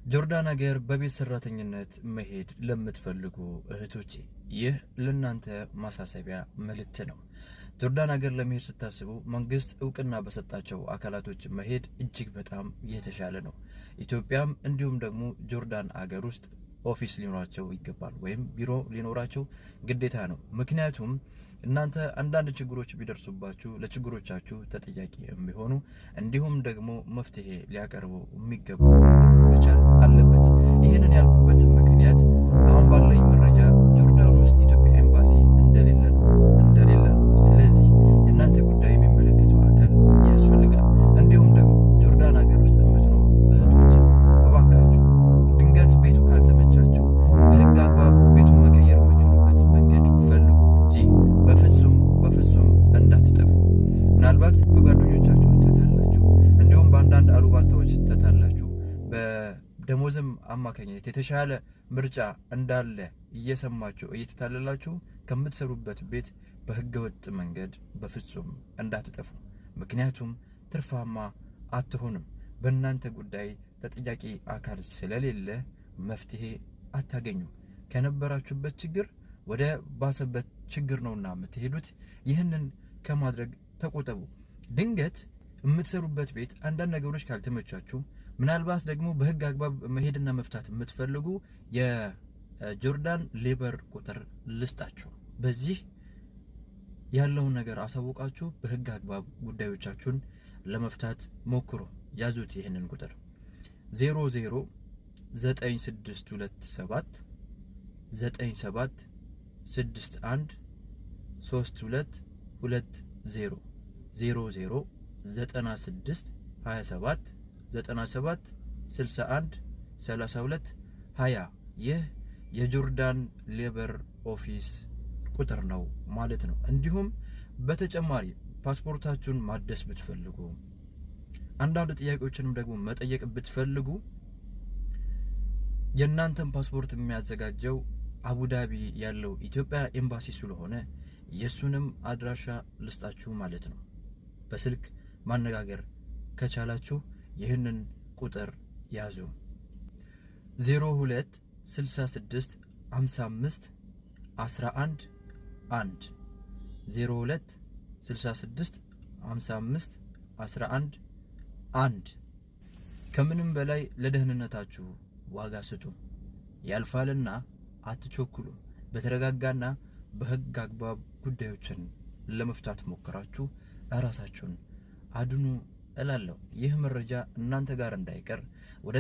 ጆርዳን ሀገር በቤት ሰራተኝነት መሄድ ለምትፈልጉ እህቶቼ ይህ ለናንተ ማሳሰቢያ መልእክት ነው። ጆርዳን ሀገር ለመሄድ ስታስቡ መንግስት እውቅና በሰጣቸው አካላቶች መሄድ እጅግ በጣም የተሻለ ነው። ኢትዮጵያም እንዲሁም ደግሞ ጆርዳን ሀገር ውስጥ ኦፊስ ሊኖራቸው ይገባል ወይም ቢሮ ሊኖራቸው ግዴታ ነው። ምክንያቱም እናንተ አንዳንድ ችግሮች ቢደርሱባችሁ ለችግሮቻችሁ ተጠያቂ የሚሆኑ እንዲሁም ደግሞ መፍትሄ ሊያቀርቡ የሚገቡ መቻል አለበት። ይህንን ያልኩበት ምክንያት አሁን ባለኝ መረጃ ጆርዳን ውስጥ ኢትዮጵያ ኤምባሲ እንደሌለ ነው። ስለዚህ የእናንተ ጉዳይ የሚመለከተው አካል ያስፈልጋል። እንዲሁም ደግሞ ጆርዳን ሀገር ውስጥ የምትኖሩ እህቶች እባካችሁ ድንገት ቤቱ ካልተመቻችሁ በህግ አግባብ ቤቱን መቀየር የምትችሉበት መንገድ ፈልጉ እንጂ በፍጹም እንዳትጠፉ። ምናልባት በጓደኞቻችሁ ተታላችሁ፣ እንዲሁም በአንዳንድ አሉባልታዎች ተታላችሁ በደሞዝም አማካኝነት የተሻለ ምርጫ እንዳለ እየሰማችሁ እየተታለላችሁ ከምትሰሩበት ቤት በህገወጥ መንገድ በፍጹም እንዳትጠፉ። ምክንያቱም ትርፋማ አትሆንም። በእናንተ ጉዳይ ተጠያቂ አካል ስለሌለ መፍትሄ አታገኙም። ከነበራችሁበት ችግር ወደ ባሰበት ችግር ነውና የምትሄዱት። ይህንን ከማድረግ ተቆጠቡ። ድንገት የምትሰሩበት ቤት አንዳንድ ነገሮች ካልተመቻችሁ፣ ምናልባት ደግሞ በህግ አግባብ መሄድና መፍታት የምትፈልጉ የጆርዳን ሌበር ቁጥር ልስጣችሁ። በዚህ ያለውን ነገር አሳውቃችሁ በህግ አግባብ ጉዳዮቻችሁን ለመፍታት ሞክሩ። ያዙት ይህንን ቁጥር 009627 97 61 3220 0096 27 97 61 32 20 ይህ የጆርዳን ሌበር ኦፊስ ቁጥር ነው ማለት ነው። እንዲሁም በተጨማሪ ፓስፖርታችሁን ማደስ ብትፈልጉ፣ አንዳንድ ጥያቄዎችንም ደግሞ መጠየቅ ብትፈልጉ የእናንተን ፓስፖርት የሚያዘጋጀው አቡዳቢ ያለው ኢትዮጵያ ኤምባሲ ስለሆነ የሱንም አድራሻ ልስጣችሁ ማለት ነው። በስልክ ማነጋገር ከቻላችሁ ይህንን ቁጥር ያዙ። 0266 55 11 1 0266 55 11 1 ከምንም በላይ ለደህንነታችሁ ዋጋ ስጡ። ያልፋልና አትቸኩሉ። በተረጋጋና በህግ አግባብ ጉዳዮችን ለመፍታት ሞክራችሁ ራሳችሁን አድኑ እላለሁ። ይህ መረጃ እናንተ ጋር እንዳይቀር ወደ